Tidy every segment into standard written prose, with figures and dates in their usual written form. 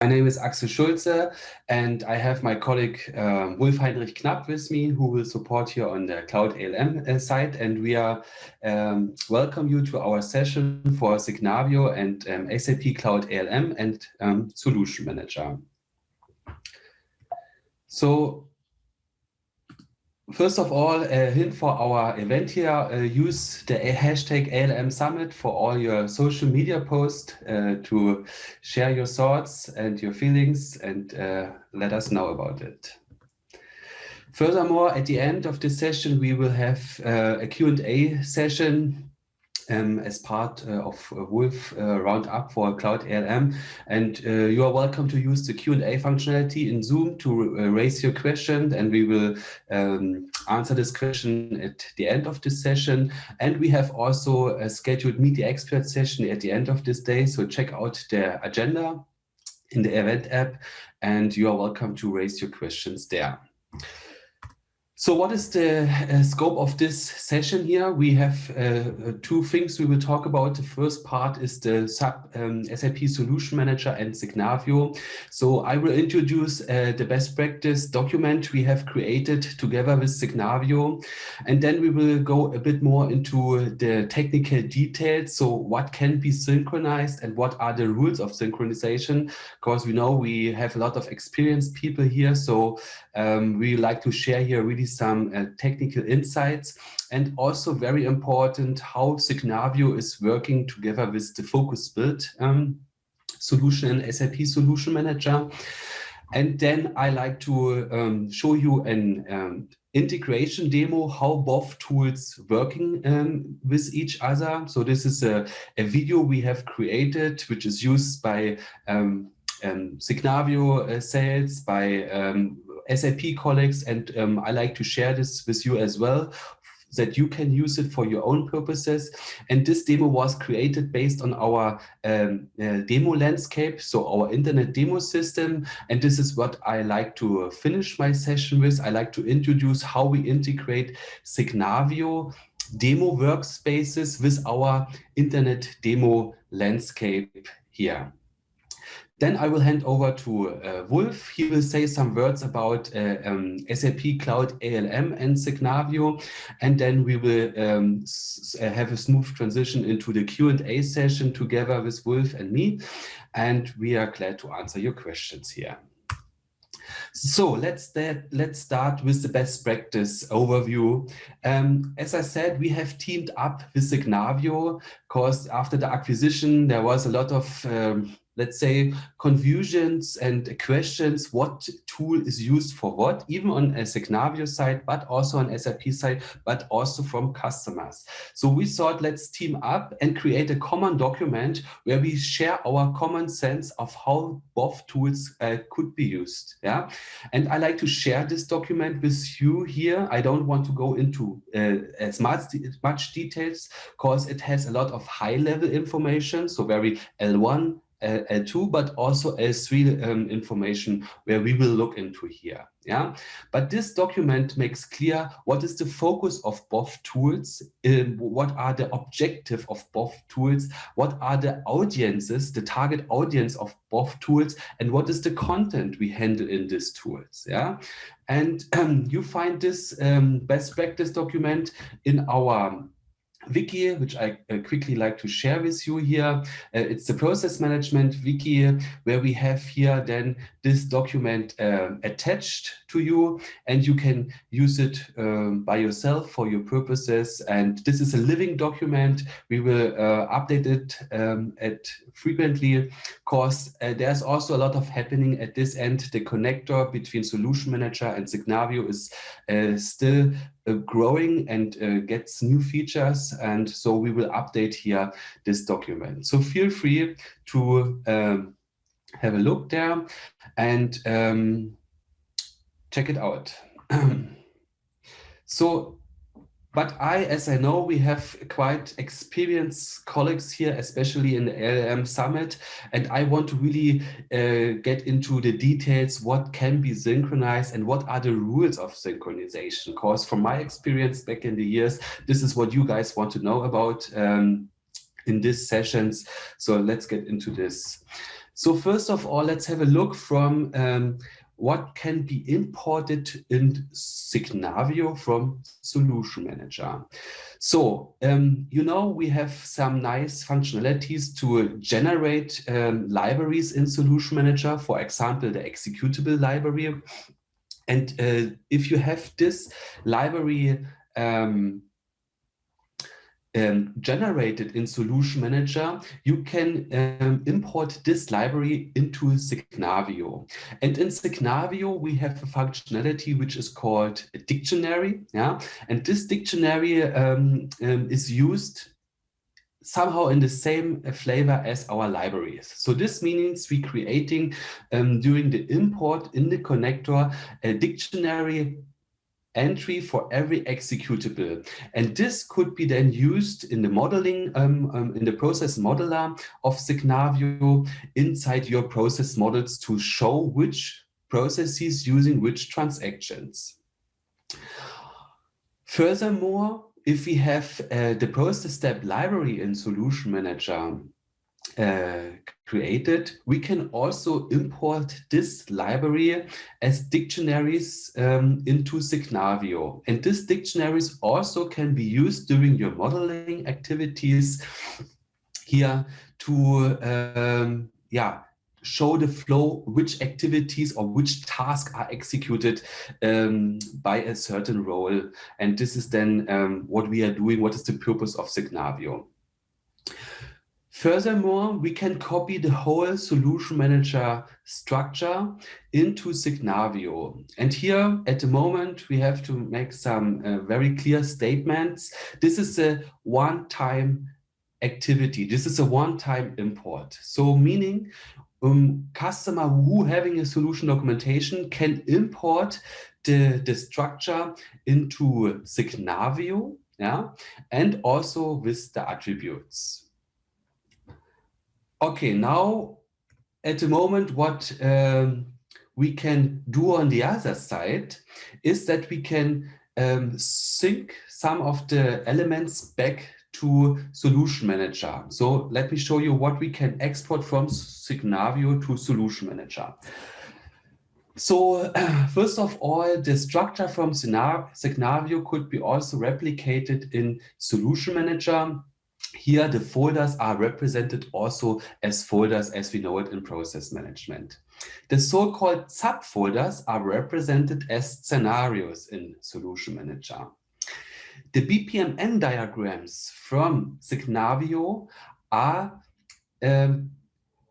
My name is Axel Schulze, and I have my colleague Wolf Heinrich Knapp with me, who will support here on the Cloud ALM side. And we are welcome you to our session for Signavio and SAP Cloud ALM and Solution Manager. So, first of all, a hint for our event here, use the hashtag ALM Summit for all your social media posts to share your thoughts and your feelings and let us know about it. Furthermore, at the end of this session, we will have a Q&A session as part of Wolf Roundup for Cloud ALM. And you are welcome to use the Q&A functionality in Zoom to raise your question, and we will answer this question at the end of this session. And we have also a scheduled Meet the Expert session at the end of this day, so check out the agenda in the event app, and you are welcome to raise your questions there. So what is the scope of this session here? We have two things we will talk about. The first part is the SAP Solution Manager and Signavio. So I will introduce the best practice document we have created together with Signavio. And then we will go a bit more into the technical details. So what can be synchronized and what are the rules of synchronization? Because we know we have a lot of experienced people here. So we like to share here really some technical insights, and also very important how Signavio is working together with the Focus Build solution and SAP Solution Manager. And then I like to show you an integration demo, how both tools working with each other. So this is a video we have created, which is used by Signavio sales, by SAP colleagues, and I like to share this with you as well, that you can use it for your own purposes. And this demo was created based on our demo landscape, so our internet demo system. And this is what I like to finish my session with. I like to introduce how we integrate Signavio demo workspaces with our internet demo landscape here. Then I will hand over to Wolf. He will say some words about SAP Cloud ALM and Signavio, and then we will have a smooth transition into the Q&A session together with Wolf and me, and we are glad to answer your questions here. So let's start with the best practice overview. As I said, we have teamed up with Signavio because after the acquisition, there was a lot of let's say, confusions and questions, what tool is used for what, even on a Signavio side, but also on SAP side, but also from customers. So we thought, let's team up and create a common document where we share our common sense of how both tools could be used. Yeah, and I like to share this document with you here. I don't want to go into as much details because it has a lot of high-level information, so very L1, L2, but also L3 information where we will look into here. Yeah, but this document makes clear what is the focus of both tools, what are the objective of both tools, what are the audiences, the target audience of both tools, and what is the content we handle in these tools. Yeah, and you find this best practice document in our wiki, which I quickly like to share with you here. It's the process management wiki, where we have here then this document attached to you, and you can use it by yourself for your purposes. And this is a living document. We will update it frequently, because there's also a lot of happening at this end. The connector between Solution Manager and Signavio is still growing and gets new features, and so we will update here this document. So feel free to have a look there and check it out. So, but as I know, we have quite experienced colleagues here, especially in the ALM Summit, and I want to really get into the details, what can be synchronized and what are the rules of synchronization. Because from my experience back in the years, this is what you guys want to know about in these sessions. So let's get into this. So first of all, let's have a look from what can be imported in Signavio from Solution Manager. So, you know, we have some nice functionalities to generate libraries in Solution Manager, for example, the executable library. And if you have this library generated in Solution Manager, you can import this library into Signavio. And in Signavio, we have a functionality which is called a dictionary. Yeah? And this dictionary is used somehow in the same flavor as our libraries. So this means we're creating during the import in the connector a dictionary entry for every executable, and this could be then used in the modeling in the process modeler of Signavio inside your process models to show which processes using which transactions. Furthermore, if we have the process step library in Solution Manager created, we can also import this library as dictionaries into Signavio. And these dictionaries also can be used during your modeling activities here to show the flow, which activities or which tasks are executed by a certain role. And this is then what we are doing, what is the purpose of Signavio. Furthermore, we can copy the whole Solution Manager structure into Signavio. And here at the moment, we have to make some very clear statements. This is a one-time activity. This is a one-time import. So meaning customer who having a solution documentation can import the structure into Signavio, yeah, and also with the attributes. Okay, now at the moment, what we can do on the other side is that we can sync some of the elements back to Solution Manager. So let me show you what we can export from Signavio to Solution Manager. So first of all, the structure from Signavio could be also replicated in Solution Manager. Here, the folders are represented also as folders as we know it in process management. The so-called subfolders are represented as scenarios in Solution Manager. The BPMN diagrams from Signavio are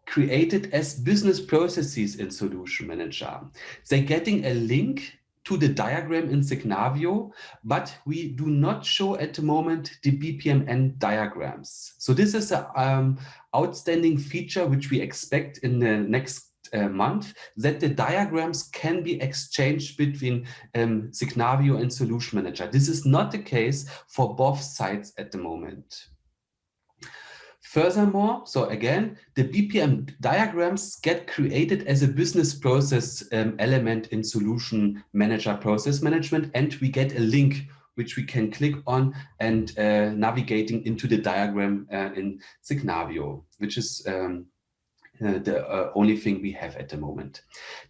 created as business processes in Solution Manager. They're getting a link to the diagram in Signavio, but we do not show at the moment the BPMN diagrams. So this is an outstanding feature which we expect in the next month, that the diagrams can be exchanged between Signavio and Solution Manager. This is not the case for both sides at the moment. Furthermore, so again, the BPM diagrams get created as a business process element in Solution Manager process management, and we get a link which we can click on and navigating into the diagram in Signavio, which is the only thing we have at the moment.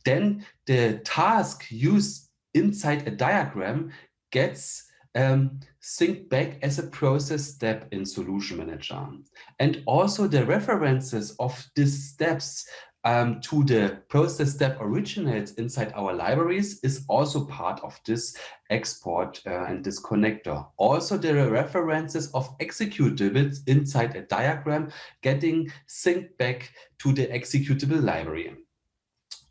Then the task used inside a diagram gets synced back as a process step in Solution Manager. And also the references of these steps to the process step originals inside our libraries is also part of this export and this connector. Also, there are references of executables inside a diagram getting synced back to the executable library.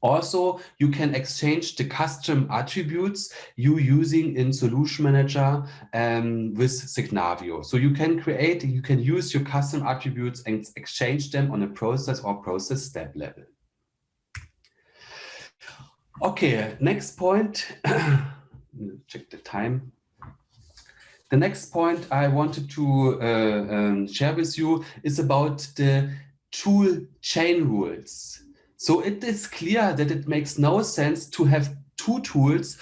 Also, you can exchange the custom attributes you using in Solution Manager with Signavio. So you can use your custom attributes and exchange them on a process or process step level. Okay, next point. Check the time. The next point I wanted to share with you is about the tool chain rules. So it is clear that it makes no sense to have two tools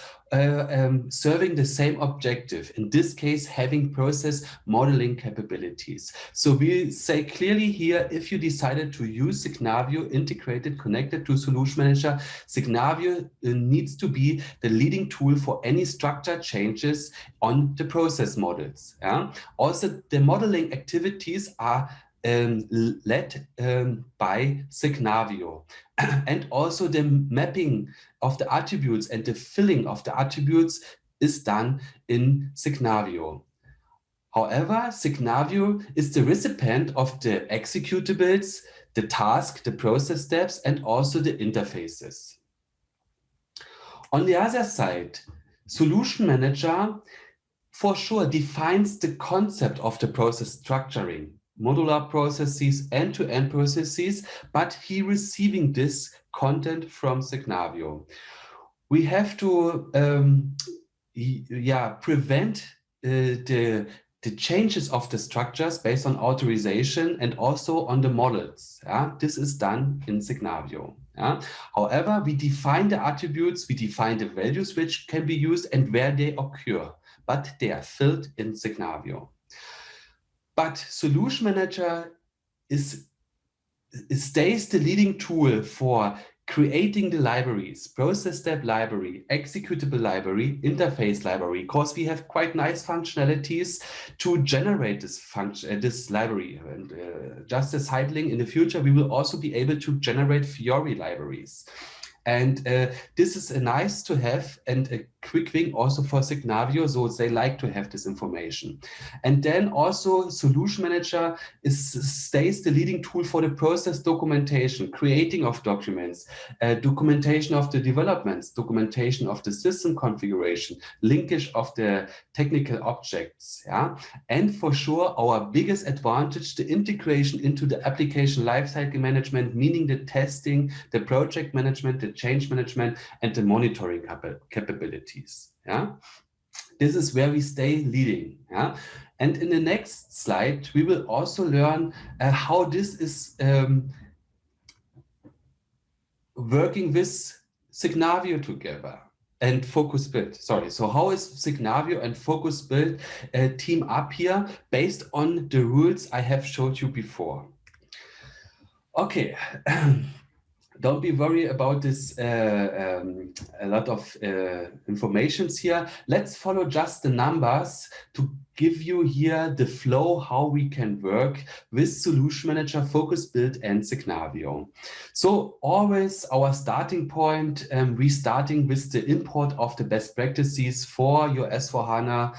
serving the same objective, in this case having process modeling capabilities. So we say clearly here, if you decided to use Signavio integrated, connected to Solution Manager, Signavio needs to be the leading tool for any structure changes on the process models. Yeah? Also, the modeling activities are led by Signavio. And also the mapping of the attributes and the filling of the attributes is done in Signavio. However, Signavio is the recipient of the executables, the task, the process steps, and also the interfaces. On the other side, Solution Manager for sure defines the concept of the process structuring, modular processes, end-to-end processes, but he receiving this content from Signavio. We have to prevent the changes of the structures based on authorization and also on the models. Yeah? This is done in Signavio. Yeah? However, we define the attributes, we define the values which can be used and where they occur, but they are filled in Signavio. But Solution Manager stays the leading tool for creating the libraries, process step library, executable library, interface library, because we have quite nice functionalities to generate this library. And just a side link, in the future, we will also be able to generate Fiori libraries. And this is a nice to have and a quick thing also for Signavio, so they like to have this information. And then also Solution Manager stays the leading tool for the process documentation, creating of documents, documentation of the developments, documentation of the system configuration, linkage of the technical objects. Yeah? And for sure, our biggest advantage, the integration into the application lifecycle management, meaning the testing, the project management, the change management, and the monitoring capabilities. Yeah? This is where we stay leading. Yeah? And in the next slide, we will also learn how this is working with Signavio together and Focus Build. Sorry, so how is Signavio and Focus Build team up here based on the rules I have showed you before? Okay. Don't be worried about this, a lot of informations here. Let's follow just the numbers to give you here the flow, how we can work with Solution Manager, Focus Build, and Signavio. So always our starting point, we starting with the import of the best practices for your S/4HANA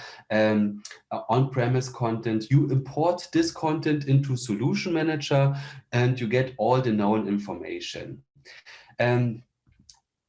on-premise content. You import this content into Solution Manager and you get all the known information.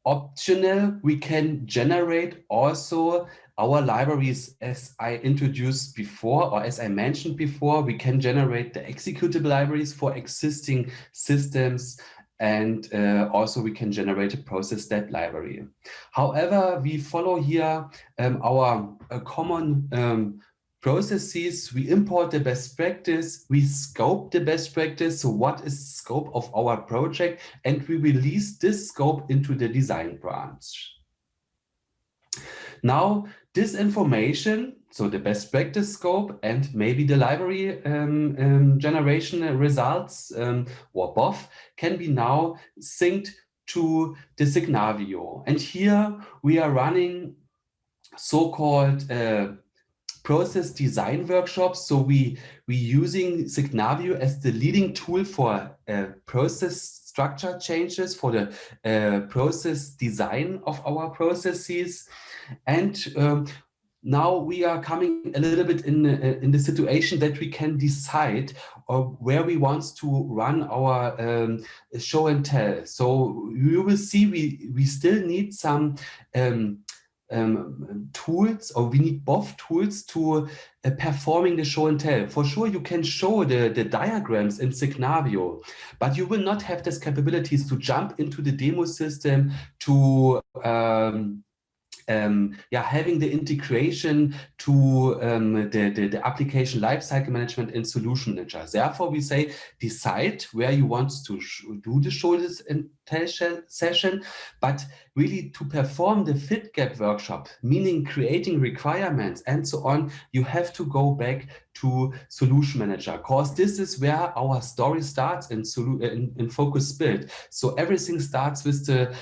Optional, we can generate also our libraries, as I introduced before, or as I mentioned before. We can generate the executable libraries for existing systems, and also we can generate a process step library. However, we follow here our common processes. We import the best practice, we scope the best practice, so what is the scope of our project, and we release this scope into the design branch. Now, this information, so the best practice scope and maybe the library generation results or both, can be now synced to the Signavio. And here we are running so-called process design workshops. So we using Signavio as the leading tool for process structure changes, for the process design of our processes. And now we are coming a little bit in the situation that we can decide where we want to run our show and tell. So you will see we still need some tools, or we need both tools to performing the show and tell. For sure, you can show the diagrams in Signavio, but you will not have these capabilities to jump into the demo system, to having the integration to the application lifecycle management in Solution Manager. Therefore, we say decide where you want to do the show and session, but really to perform the fit gap workshop, meaning creating requirements and so on, you have to go back to Solution Manager, because this is where our story starts in Focus Build. So everything starts with the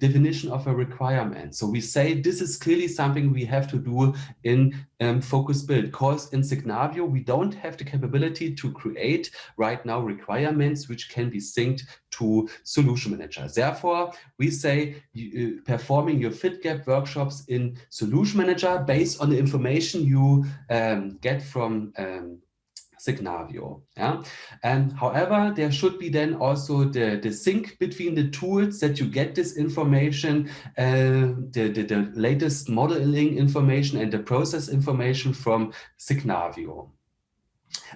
definition of a requirement. So we say this is clearly something we have to do in Focus Build, because in Signavio we don't have the capability to create right now requirements which can be synced to Solution Manager. Therefore, we say performing your fit gap workshops in Solution Manager based on the information you get from Signavio. Yeah? However, there should be then also the sync between the tools that you get this information, the latest modeling information and the process information from Signavio.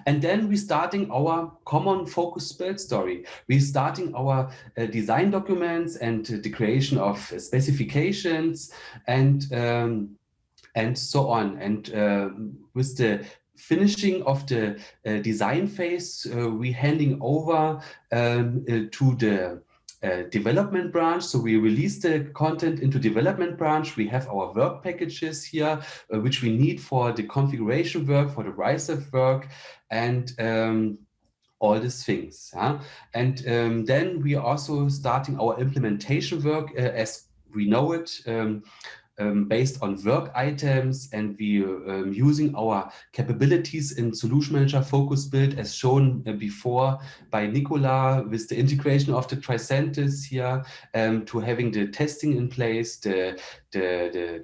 And then we're starting our common Focus Build story. We're starting our design documents and the creation of specifications and so on. And with the finishing of the design phase, we're handing over to the development branch. So we release the content into development branch. We have our work packages here, which we need for the configuration work, for the RISE work, and all these things. And then we are also starting our implementation work as we know it, based on work items, and we using our capabilities in Solution Manager Focus Build as shown before by Nicola, with the integration of the Tricentis here, to having the testing in place, the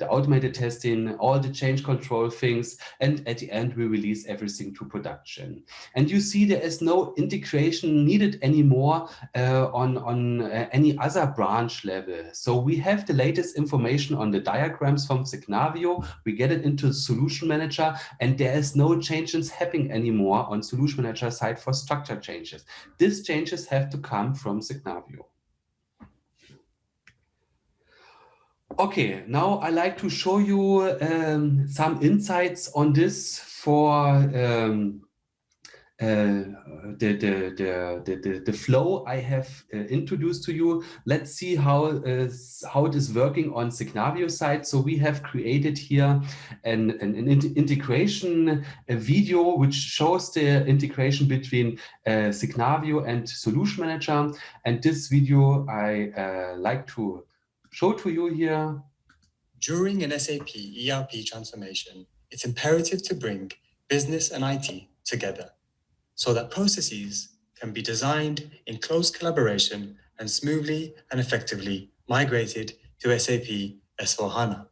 automated testing, all the change control things, and at the end we release everything to production. And you see there is no integration needed anymore on any other branch level. So we have the latest information on the diagrams from Signavio, we get it into Solution Manager, and there is no changes happening anymore on Solution Manager side for structure changes. These changes have to come from Signavio. Okay, now I like to show you some insights on this for the flow I have introduced to you. Let's see how it is working on Signavio side. So we have created here an integration video which shows the integration between Signavio and Solution Manager. And this video I like to show to you here. During an SAP ERP transformation, it's imperative to bring business and IT together so that processes can be designed in close collaboration and smoothly and effectively migrated to SAP S/4HANA.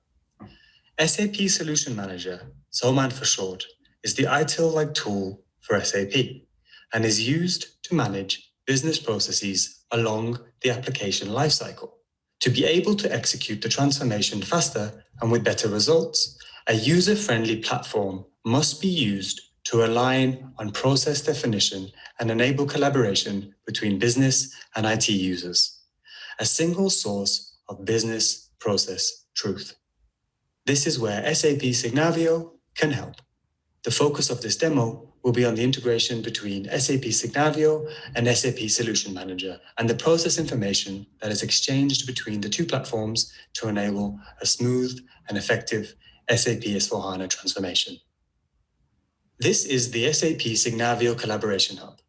SAP Solution Manager, SOMAN for short, is the ITIL-like tool for SAP and is used to manage business processes along the application lifecycle. To be able to execute the transformation faster and with better results, a user-friendly platform must be used to align on process definition and enable collaboration between business and IT users. A single source of business process truth. This is where SAP Signavio can help. The focus of this demo will be on the integration between SAP Signavio and SAP Solution Manager and the process information that is exchanged between the two platforms to enable a smooth and effective SAP S/4HANA transformation. This is the SAP Signavio Collaboration Hub,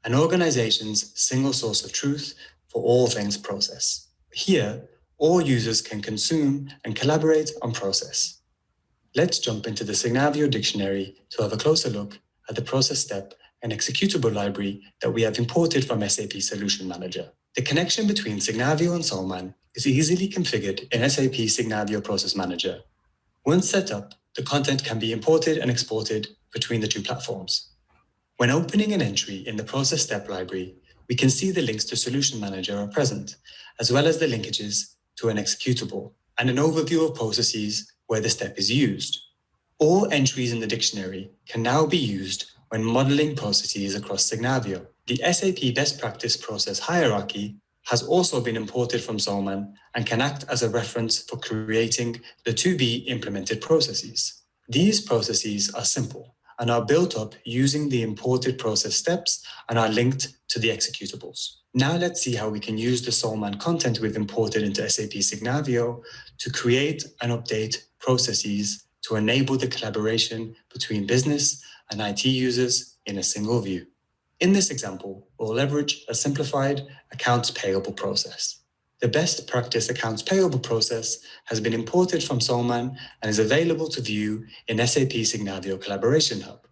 an organization's single source of truth for all things process. Here, all users can consume and collaborate on process. Let's jump into the Signavio dictionary to have a closer look at the process step and executable library that we have imported from SAP Solution Manager. The connection between Signavio and SOMAN is easily configured in SAP Signavio Process Manager. Once set up, the content can be imported and exported between the two platforms. When opening an entry in the process step library, we can see the links to Solution Manager are present, as well as the linkages to an executable and an overview of processes where the step is used. All entries in the dictionary can now be used when modeling processes across Signavio. The SAP Best Practice Process Hierarchy has also been imported from SOMAN and can act as a reference for creating the to-be implemented processes. These processes are simple and are built up using the imported process steps and are linked to the executables. Now let's see how we can use the Solman content we've imported into SAP Signavio to create and update processes to enable the collaboration between business and IT users in a single view. In this example, we'll leverage a simplified accounts payable process. The best practice accounts payable process has been imported from Solman and is available to view in SAP Signavio Collaboration Hub.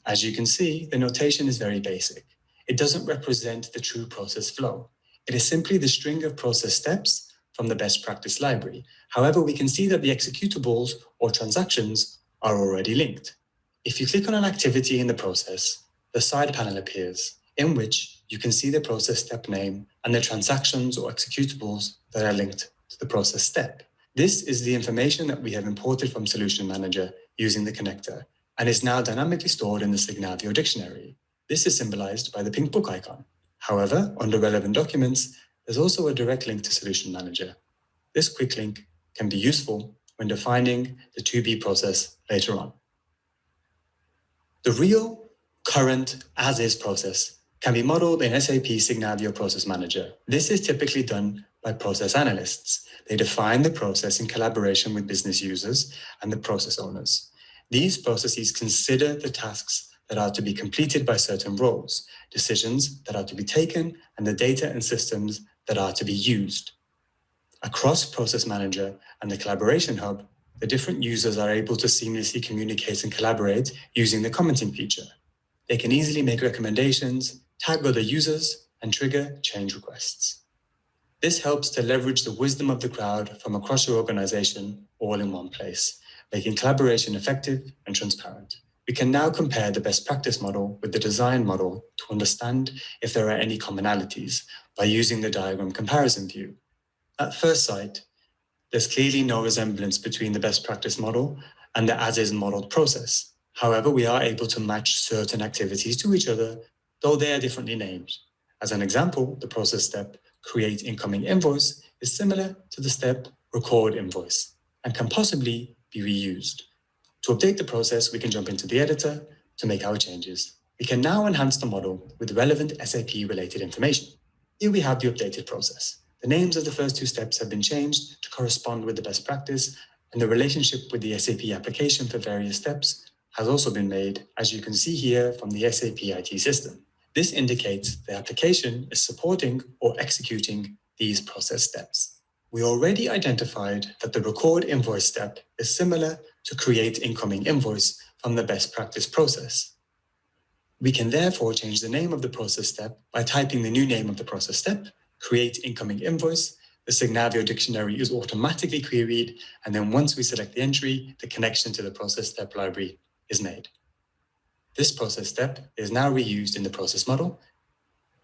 As you can see, the notation is very basic. It doesn't represent the true process flow. It is simply the string of process steps from the best practice library. However, we can see that the executables or transactions are already linked. If you click on an activity in the process, the side panel appears, in which you can see the process step name and the transactions or executables that are linked to the process step. This is the information that we have imported from Solution Manager using the connector and is now dynamically stored in the Signavio dictionary. This is symbolized by the pink book icon. However, under relevant documents, there's also a direct link to Solution Manager. This quick link can be useful when defining the to-be process later on. The real, current, as-is process can be modeled in SAP Signavio Process Manager. This is typically done by process analysts. They define the process in collaboration with business users and the process owners. These processes consider the tasks that are to be completed by certain roles, decisions that are to be taken, and the data and systems that are to be used. Across Process Manager and the Collaboration Hub, the different users are able to seamlessly communicate and collaborate using the commenting feature. They can easily make recommendations, tag other users, and trigger change requests. This helps to leverage the wisdom of the crowd from across your organization all in one place, making collaboration effective and transparent. We can now compare the best practice model with the design model to understand if there are any commonalities by using the diagram comparison view. At first sight, there's clearly no resemblance between the best practice model and the as-is modeled process. However, we are able to match certain activities to each other, though they are differently named. As an example, the process step create incoming invoice is similar to the step record invoice and can possibly be reused. To update the process, we can jump into the editor to make our changes. We can now enhance the model with relevant SAP-related information. Here we have the updated process. The names of the first two steps have been changed to correspond with the best practice, and the relationship with the SAP application for various steps has also been made, as you can see here from the SAP IT system. This indicates the application is supporting or executing these process steps. We already identified that the record invoice step is similar to create incoming invoice from the best practice process. We can therefore change the name of the process step by typing the new name of the process step, create incoming invoice. The Signavio dictionary is automatically queried, and then once we select the entry, the connection to the process step library is made. This process step is now reused in the process model,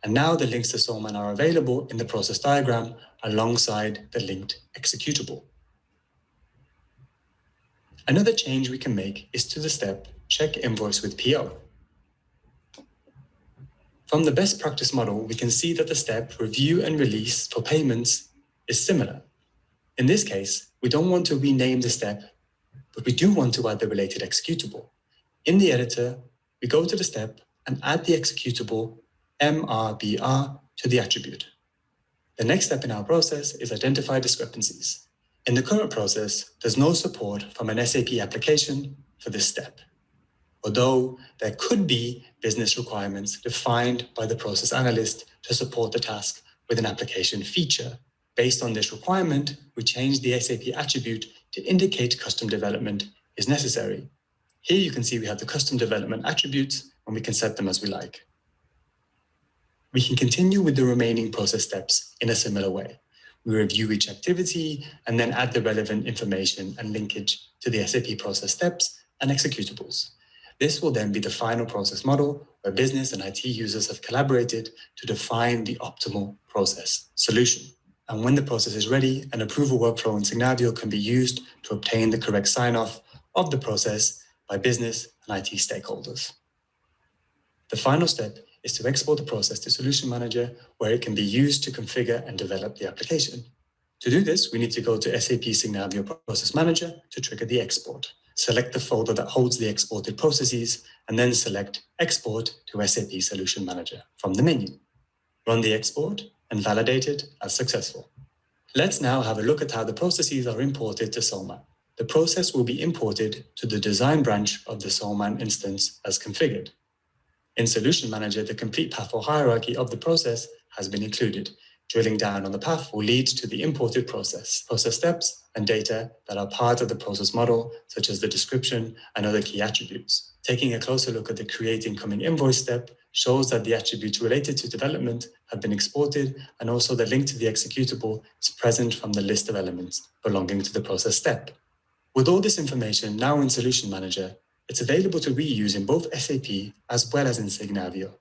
and now the links to Solman are available in the process diagram alongside the linked executable. Another change we can make is to the step check invoice with PO. From the best practice model, we can see that the step review and release for payments is similar. In this case, we don't want to rename the step, but we do want to add the related executable. In the editor, we go to the step and add the executable MRBR to the attribute. The next step in our process is identify discrepancies. In the current process, there's no support from an SAP application for this step, although there could be business requirements defined by the process analyst to support the task with an application feature. Based on this requirement, we change the SAP attribute to indicate custom development is necessary. Here you can see we have the custom development attributes, and we can set them as we like. We can continue with the remaining process steps in a similar way. We review each activity and then add the relevant information and linkage to the SAP process steps and executables. This will then be the final process model where business and IT users have collaborated to define the optimal process solution. And when the process is ready, an approval workflow in Signavio can be used to obtain the correct sign-off of the process by business and IT stakeholders. The final step is to export the process to Solution Manager, where it can be used to configure and develop the application. To do this, we need to go to SAP Signavio Process Manager to trigger the export. Select the folder that holds the exported processes, and then select Export to SAP Solution Manager from the menu. run the export, and validate it as successful. Let's now have a look at how the processes are imported to Solman. The process will be imported to the design branch of the Solman instance as configured. In Solution Manager, the complete path or hierarchy of the process has been included. Drilling down on the path will lead to the imported process steps and data that are part of the process model, such as the description and other key attributes. Taking a closer look at the Create Incoming Invoice step shows that the attributes related to development have been exported, and also the link to the executable is present from the list of elements belonging to the process step. With all this information now in Solution Manager, it's available to reuse in both SAP as well as in Signavio.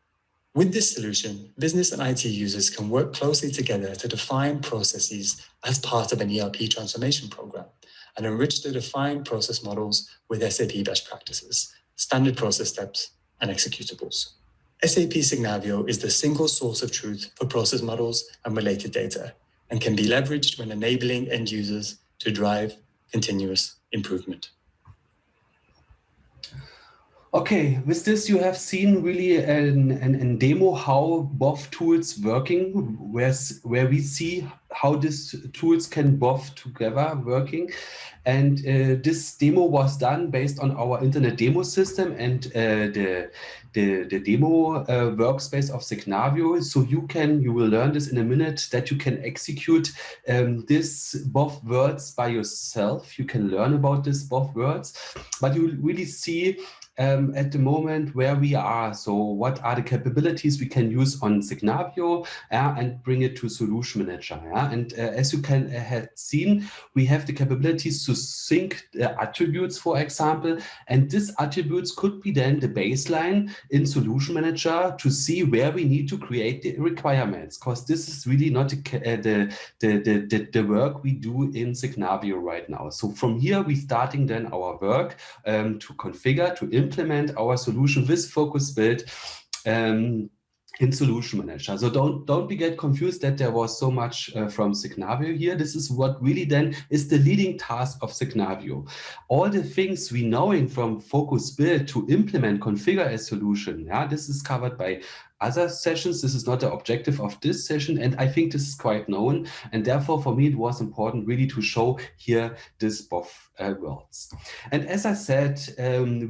With this solution, business and IT users can work closely together to define processes as part of an ERP transformation program and enrich the defined process models with SAP best practices, standard process steps, and executables. SAP Signavio is the single source of truth for process models and related data, and can be leveraged when enabling end users to drive continuous improvement. Okay, with this you have seen really a demo how both tools working, where we see how these tools can both together working. And this demo was done based on our internet demo system and the demo workspace of Signavio. So you will learn this in a minute, that you can execute this both words by yourself. You can learn about this both words, but you will really see at the moment where we are. So what are the capabilities we can use on Signavio and bring it to Solution Manager. And as you can have seen, we have the capabilities to sync attributes, for example, and these attributes could be then the baseline in Solution Manager to see where we need to create the requirements, because this is really not the work we do in Signavio right now. So from here, we're starting then our work to configure, to implement our solution with focus build in Solution Manager. So don't get confused that there was so much from Signavio here. This is what really then is the leading task of Signavio. All the things we knowing from focus build to implement, configure a solution, this is covered by other sessions. This is not the objective of this session, and I think this is quite known, and therefore for me it was important really to show here this both worlds. And as I said,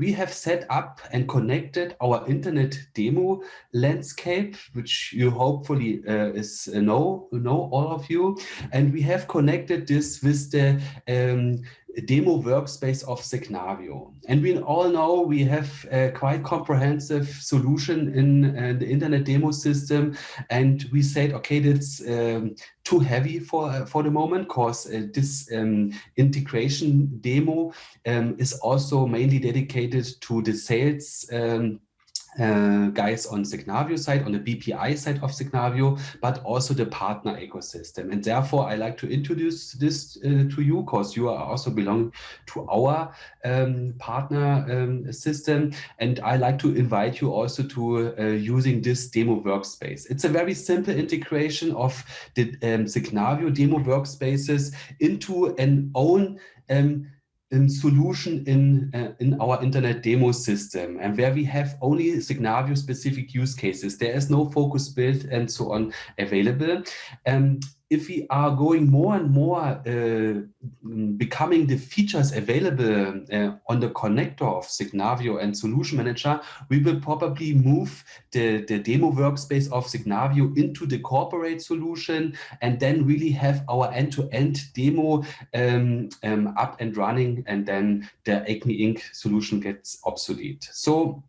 we have set up and connected our internet demo landscape, which you hopefully know all of you, and we have connected this with the demo workspace of Signavio. And we all know we have a quite comprehensive solution in the internet demo system. And we said, okay, that's too heavy for the moment, because this integration demo is also mainly dedicated to the sales guys on Signavio side, on the BPI side of Signavio, but also the partner ecosystem. And therefore, I like to introduce this to you, because you are also belong to our partner system. And I like to invite you also to using this demo workspace. It's a very simple integration of the Signavio demo workspaces into an own solution in our internet demo system, and where we have only Signavio specific use cases. There is no focus build and so on available. If we are going more and more becoming the features available on the connector of Signavio and Solution Manager, we will probably move the demo workspace of Signavio into the corporate solution, and then really have our end-to-end demo up and running, and then the ECME Inc. solution gets obsolete. So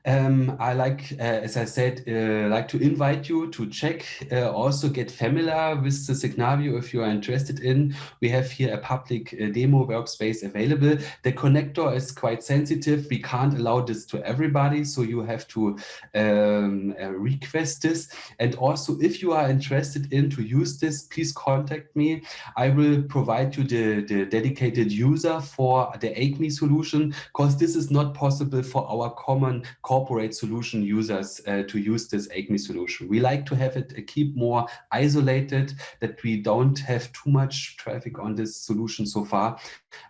I like, as I said, like to invite you to check, also get familiar with the Signavio if you are interested in. We have here a public demo workspace available. The connector is quite sensitive. We can't allow this to everybody, so you have to request this. And also, if you are interested in to use this, please contact me. I will provide you the dedicated user for the ECME solution, because this is not possible for our common corporate solution users to use this ECME solution. We like to have it keep more isolated, that we don't have too much traffic on this solution so far.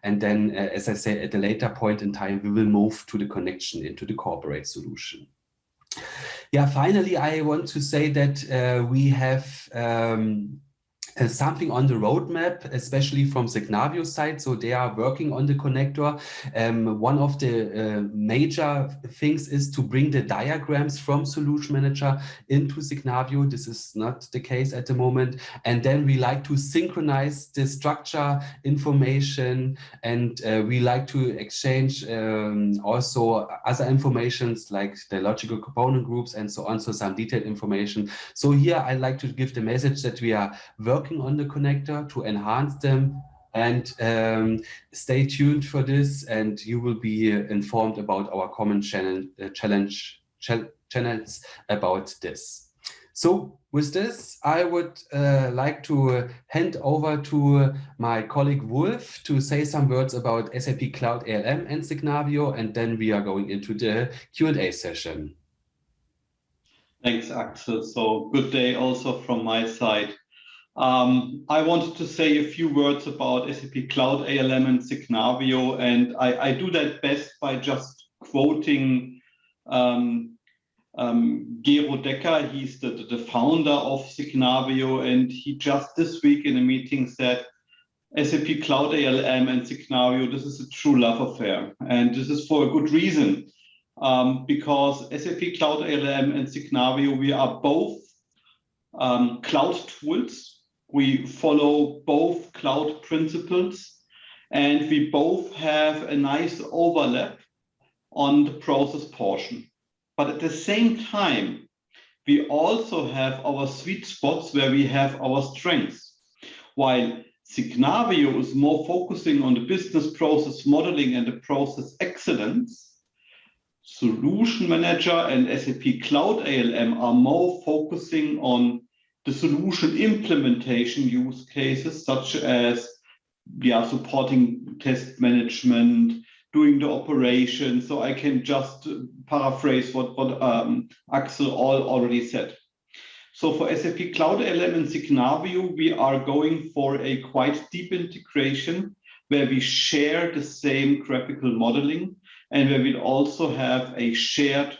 And then, as I say, at a later point in time, we will move to the connection into the corporate solution. Yeah, finally, I want to say that we have something on the roadmap, especially from Signavio side. So they are working on the connector. One of the major things is to bring the diagrams from Solution Manager into Signavio. This is not the case at the moment. And then we like to synchronize the structure information, and we like to exchange also other informations like the logical component groups and so on. So some detailed information. So here I like to give the message that we are working on the connector to enhance them, and stay tuned for this, and you will be informed about our common channels about this. So with this, I would like to hand over to my colleague Wolf to say some words about SAP Cloud ALM and Signavio, and then we are going into the Q&A session. Thanks, Axel. So good day also from my side. I wanted to say a few words about SAP Cloud ALM and Signavio, and I do that best by just quoting Gero Decker. He's the founder of Signavio, and he just this week in a meeting said, SAP Cloud ALM and Signavio, this is a true love affair. And this is for a good reason, because SAP Cloud ALM and Signavio, we are both cloud tools. We follow both cloud principles, and we both have a nice overlap on the process portion. But at the same time, we also have our sweet spots where we have our strengths. While Signavio is more focusing on the business process modeling and the process excellence, Solution Manager and SAP Cloud ALM are more focusing on the solution implementation use cases, such as supporting test management, doing the operation. So I can just paraphrase what Axel already said. So for SAP Cloud ALM and Signavio, we are going for a quite deep integration where we share the same graphical modeling, and where we also have a shared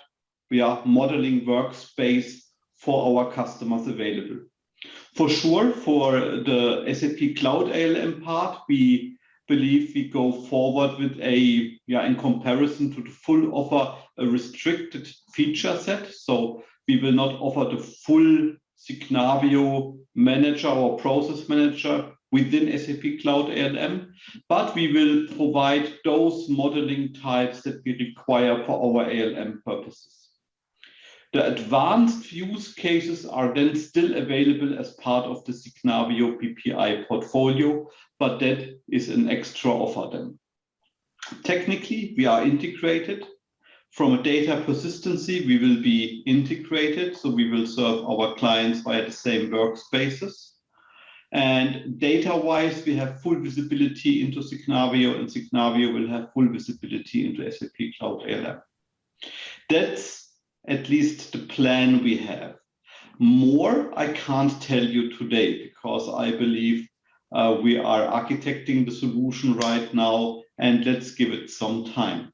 modeling workspace for our customers available. For sure, for the SAP Cloud ALM part, we believe we go forward with in comparison to the full offer, a restricted feature set. So we will not offer the full Signavio Manager or Process Manager within SAP Cloud ALM, but we will provide those modeling types that we require for our ALM purposes. The advanced use cases are then still available as part of the Signavio BPI portfolio, but that is an extra offer then. Technically, we are integrated. From a data persistency, we will be integrated, so we will serve our clients via the same workspaces. And data-wise, we have full visibility into Signavio, and Signavio will have full visibility into SAP Cloud ALM. That's at least the plan we have. More I can't tell you today, because I believe we are architecting the solution right now, and let's give it some time.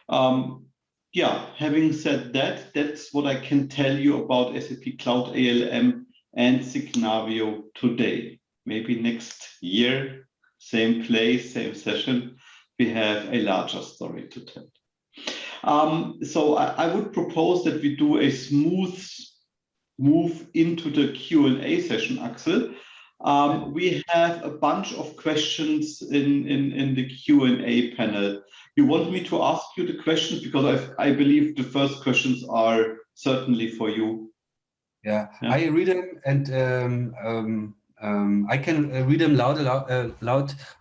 Having said that, that's what I can tell you about SAP Cloud ALM and Signavio today. Maybe next year, same place, same session, we have a larger story to tell. So I would propose that we do a smooth move into the Q&A session, Axel. We have a bunch of questions in the Q&A panel. You want me to ask you the questions? Because I believe the first questions are certainly for you. Yeah. I read them, and I can read them loud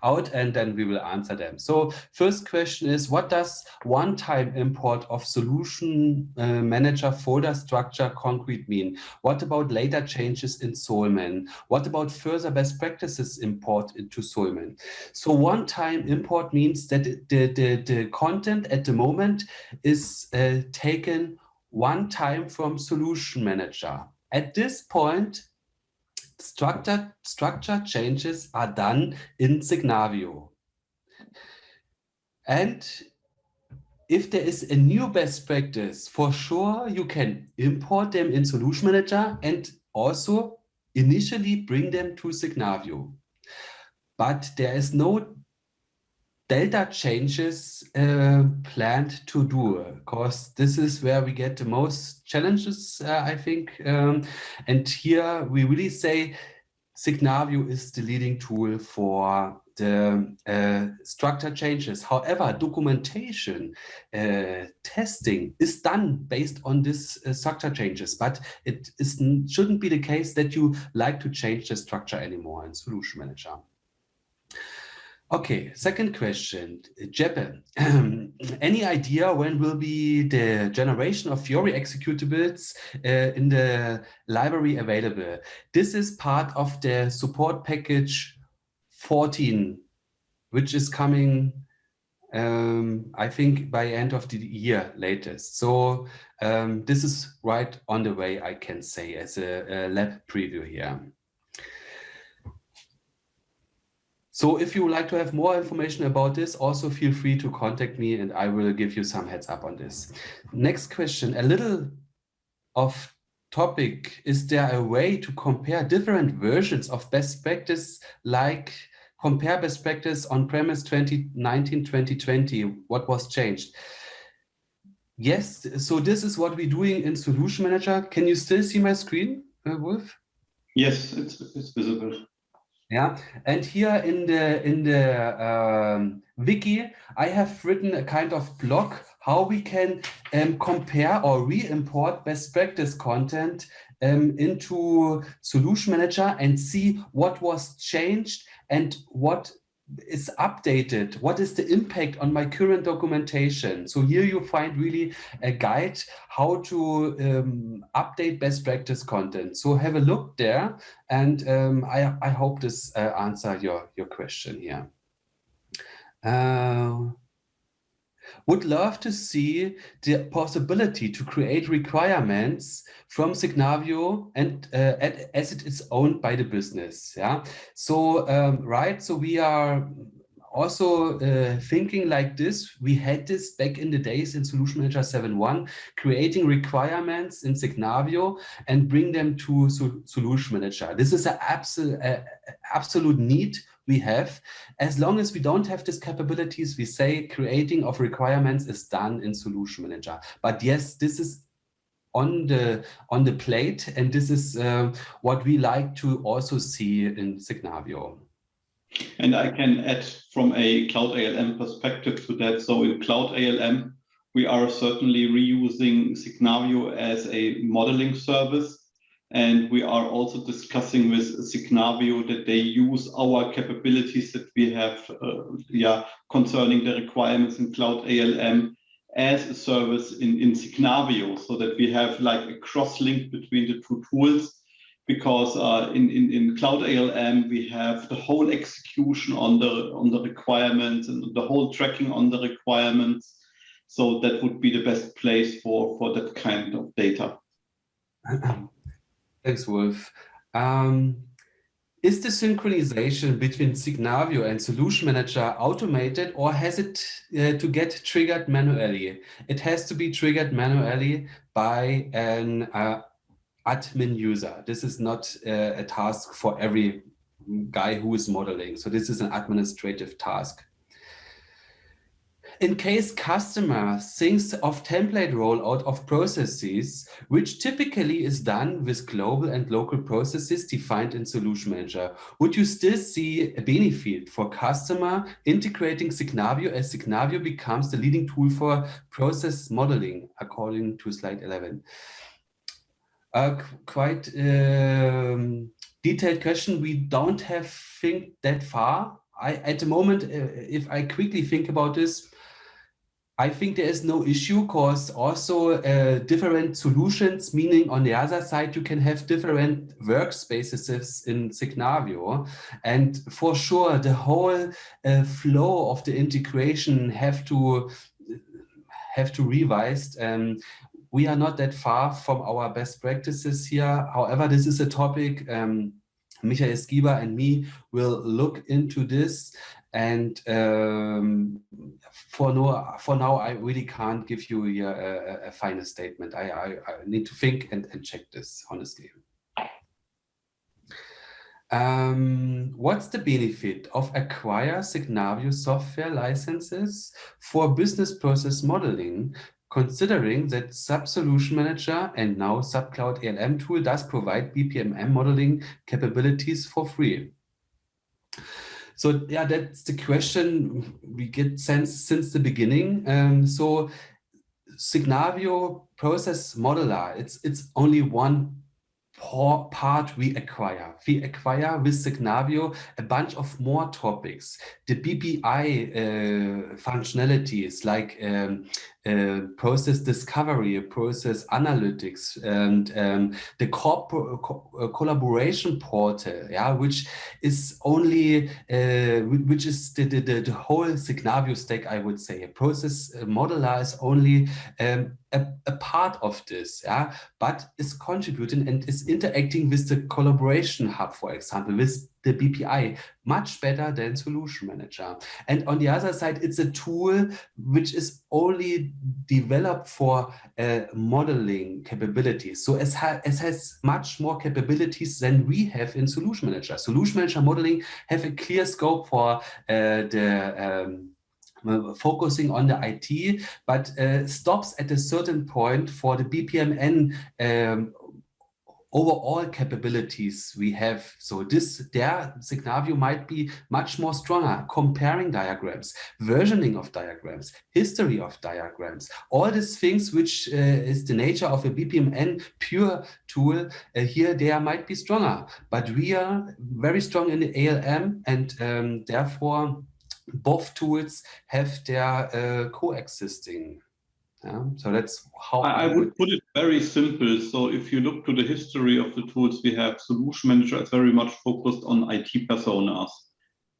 out, and then we will answer them. So first question is, what does one-time import of Solution Manager folder structure concrete mean? What about later changes in Solman? What about further best practices import into Solman? So one-time import means that the content at the moment is taken one time from Solution Manager. At this point, structure changes are done in Signavio. And if there is a new best practice, for sure you can import them in Solution Manager and also initially bring them to Signavio. But there is no delta changes planned to do, because this is where we get the most challenges, I think. And here we really say Signavio is the leading tool for the structure changes. However, documentation, testing is done based on this structure changes, but shouldn't be the case that you like to change the structure anymore in Solution Manager. Okay, second question, Jeppe. Any idea when will be the generation of Fiori executables in the library available? This is part of the support package 14, which is coming, I think, by end of the year latest. So this is right on the way, I can say, as a lab preview here. So if you would like to have more information about this, also feel free to contact me and I will give you some heads up on this. Next question, a little off topic. Is there a way to compare different versions of best practice, like compare best practice on-premise 2019-2020? What was changed? Yes, so this is what we're doing in Solution Manager. Can you still see my screen, Wolf? Yes, it's visible. Yeah, and here in the wiki, I have written a kind of blog how we can compare or re-import best practice content into Solution Manager and see what was changed and what is updated, what is the impact on my current documentation. So here you find really a guide how to update best practice content. So have a look there, and I hope this answers your question here. Would love to see the possibility to create requirements from Signavio and as it is owned by the business. Yeah. So right. So we are also thinking like this. We had this back in the days in Solution Manager 7.1, creating requirements in Signavio and bring them to Solution Manager. This is an absolute need we have. As long as we don't have these capabilities, we say creating of requirements is done in Solution Manager. But yes, this is on the plate, and this is what we like to also see in Signavio. And I can add from a Cloud ALM perspective to that. So in Cloud ALM, we are certainly reusing Signavio as a modeling service. And we are also discussing with Signavio that they use our capabilities that we have concerning the requirements in Cloud ALM as a service in Signavio, so that we have like a cross-link between the two tools. Because in Cloud ALM, we have the whole execution on the requirements and the whole tracking on the requirements. So that would be the best place for that kind of data. Thanks, Wolf. Is the synchronization between Signavio and Solution Manager automated, or has it to get triggered manually? It has to be triggered manually by an admin user. This is not a task for every guy who is modeling. So this is an administrative task. In case customer thinks of template rollout of processes, which typically is done with global and local processes defined in Solution Manager, would you still see a benefit for customer integrating Signavio as Signavio becomes the leading tool for process modeling, according to slide 11? Quite detailed question. We don't have think that far. At the moment, if I quickly think about this, I think there is no issue, because also different solutions, meaning on the other side, you can have different workspaces in Signavio. And for sure, the whole flow of the integration have to revised. We are not that far from our best practices here. However, this is a topic Michael Skiba and me will look into this. And for now, I really can't give you here a final statement. I need to think and check this, honestly. What's the benefit of acquire Signavio software licenses for business process modeling, considering that SAP Solution Manager and now SAP Cloud ALM tool does provide BPMN modeling capabilities for free? So yeah, that's the question we get since the beginning. So Signavio Process Modeler, it's only one part we acquire. We acquire with Signavio a bunch of more topics. The BPI functionalities like process discovery, process analytics, and the collaboration portal, yeah, which is only which is the whole Signavio stack, I would say. A process modeler is only a part of this, yeah, but is contributing and is interacting with the collaboration hub, for example, with the BPI, much better than Solution Manager. And on the other side, it's a tool which is only developed for modeling capabilities. So it has much more capabilities than we have in Solution Manager. Solution Manager modeling have a clear scope for focusing on the IT, but stops at a certain point for the BPMN overall capabilities we have. So their Signavio might be much more stronger, comparing diagrams, versioning of diagrams, history of diagrams, all these things which is the nature of a BPMN pure tool. Here they might be stronger, but we are very strong in the ALM, and therefore both tools have their coexisting. Yeah, so that's how I would put it very simple. So if you look to the history of the tools we have, Solution Manager is very much focused on IT personas,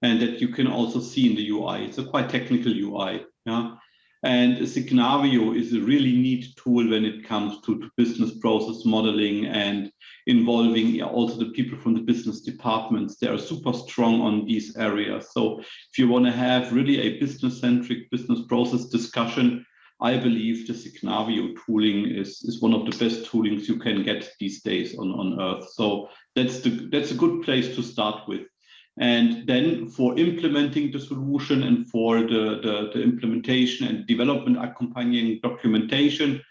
and that you can also see in the UI. It's a quite technical UI. Yeah? And Signavio is a really neat tool when it comes to business process modeling and involving also the people from the business departments. They are super strong on these areas. So if you want to have really a business-centric business process discussion, I believe the Signavio tooling is one of the best toolings you can get these days on Earth. So that's a good place to start with. And then for implementing the solution and for the implementation and development accompanying documentation,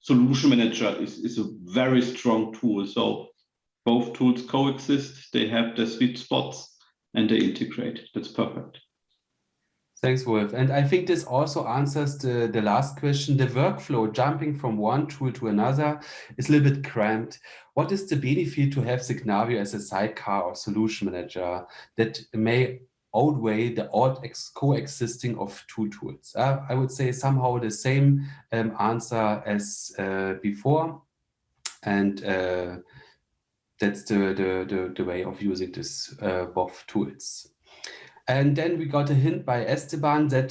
Solution Manager is a very strong tool. So both tools coexist, they have their sweet spots, and they integrate. That's perfect. Thanks, Wolf. And I think this also answers the last question. The workflow jumping from one tool to another is a little bit cramped. What is the benefit to have Signavio as a sidecar or solution manager that may outweigh the coexisting of two tools? I would say somehow the same answer as before. And that's the way of using this both tools. And then we got a hint by Esteban that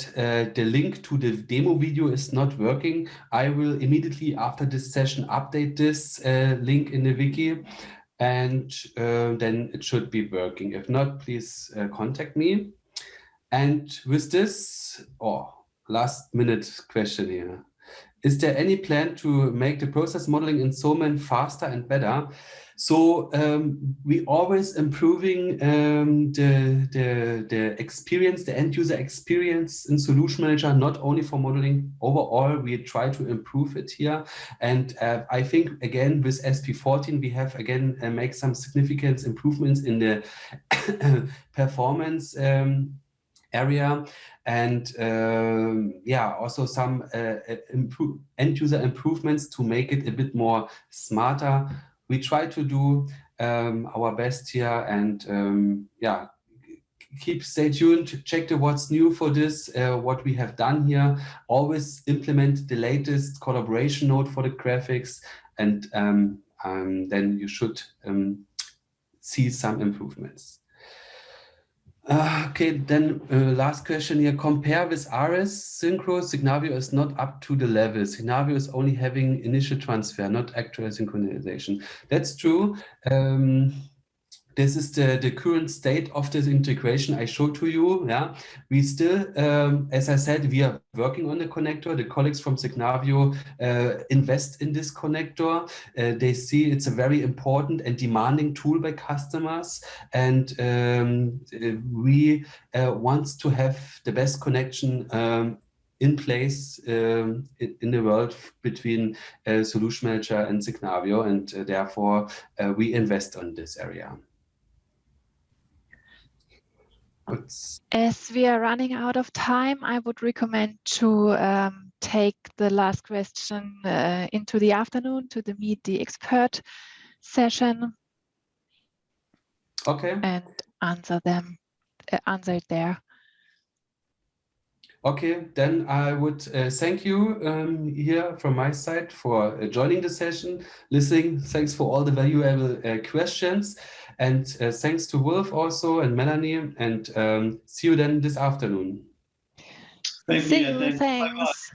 the link to the demo video is not working. I will immediately after this session update this link in the wiki, and then it should be working. If not, please contact me. And with this, last minute question here. Is there any plan to make the process modeling in SOMAN faster and better? So we always improving the experience, the end user experience in Solution Manager, not only for modeling. Overall, we try to improve it here. And I think, again, with SP14, we have, again, make some significant improvements in the performance area, and also some end user improvements to make it a bit more smarter. We try to do our best here, and stay tuned, check the what's new for this, what we have done here. Always implement the latest collaboration node for the graphics, and then you should see some improvements. Okay, then last question here. Compare with RS Synchro, Signavio is not up to the level. Signavio is only having initial transfer, not actual synchronization. That's true. The this is the current state of this integration I showed to you. Yeah, we still, as I said, we are working on the connector. The colleagues from Signavio invest in this connector. They see it's a very important and demanding tool by customers, and we want to have the best connection in place in the world between Solution Manager and Signavio, and therefore we invest on this area. As we are running out of time, I would recommend to take the last question into the afternoon to meet the expert session. Okay. And answer it there. Okay, then I would thank you here from my side for joining the session, listening. Thanks for all the valuable questions, and thanks to Wolf also and Melanie, and see you then this afternoon. Thank you. Thanks.